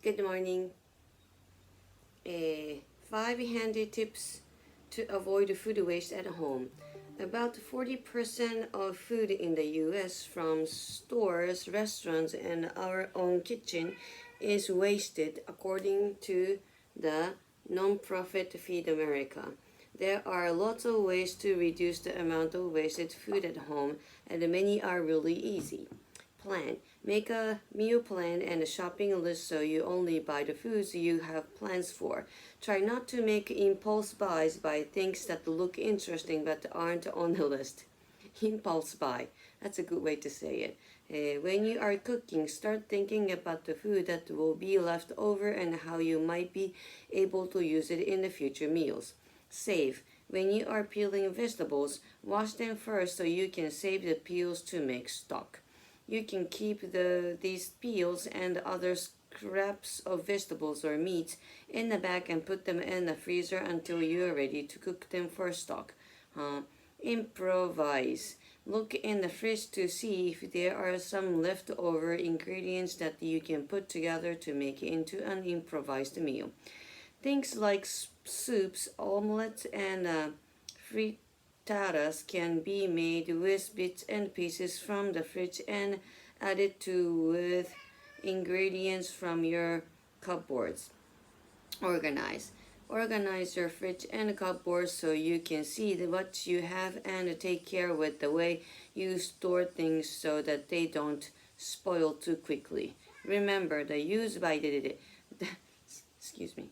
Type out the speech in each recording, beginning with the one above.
Good morning. 5 handy tips to avoid food waste at home. About 40% of food in the US from stores, restaurants, and our own kitchen is wasted, according to the nonprofit Feed America. There are lots of ways to reduce the amount of wasted food at home, and many are really easy. Plan. Make a meal plan and a shopping list so you only buy the foods you have plans for. Try not to make impulse buys by things that look interesting but aren't on the list. Impulse buy. That's a good way to say it. When you are cooking, start thinking about the food that will be left over and how you might be able to use it in the future meals. Save. When you are peeling vegetables, wash them first so you can save the peels to make stock. You can keep these peels and other scraps of vegetables or meat in the bag and put them in the freezer until you are ready to cook them for stock. Improvise. Look in the fridge to see if there are some leftover ingredients that you can put together to make into an improvised meal. Things like soups, omelets, and frittatas can be made with bits and pieces from the fridge and added to with ingredients from your cupboards. Organize. Organize your fridge and cupboard so you can see what you have and take care with the way you store things so that they don't spoil too quickly. Remember the use by excuse me.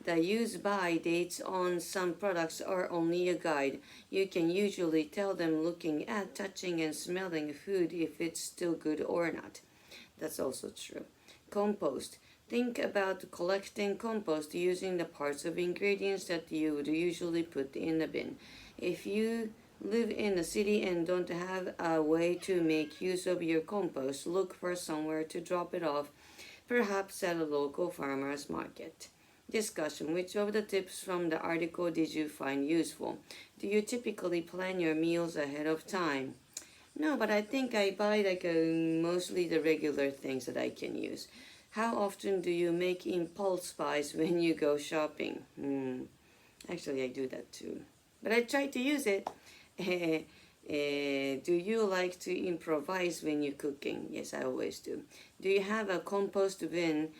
The use-by dates on some products are only a guide. You can usually tell them looking at, touching, and smelling food if it's still good or not. That's also true. Compost. Think about collecting compost using the parts of ingredients that you would usually put in the bin. If you live in a city and don't have a way to make use of your compost, look for somewhere to drop it off, perhaps at a local farmer's market. Discussion. Which of the tips from the article did you find useful? Do you typically plan your meals ahead of time? No, but I think I buy mostly the regular things that I can use. How often do you make impulse buys when you go shopping? Actually, I do that too. But I try to use it. Do you like to improvise when you're cooking? Yes, I always do. Do you have a compost bin?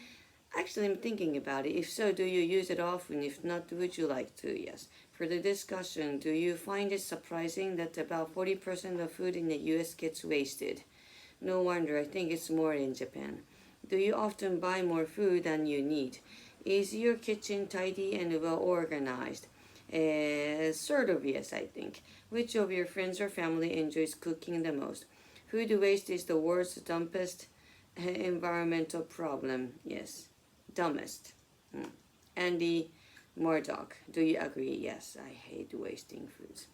Actually, I'm thinking about it. If so, do you use it often? If not, would you like to? Yes. For the discussion, do you find it surprising that about 40% of food in the US gets wasted? No wonder, I think it's more in Japan. Do you often buy more food than you need? Is your kitchen tidy and well organized? Sort of, yes, I think. Which of your friends or family enjoys cooking the most? Food waste is the world's dumbest environmental problem. Yes, dumbest. Andy Murdoch, do you agree? Yes, I hate wasting foods.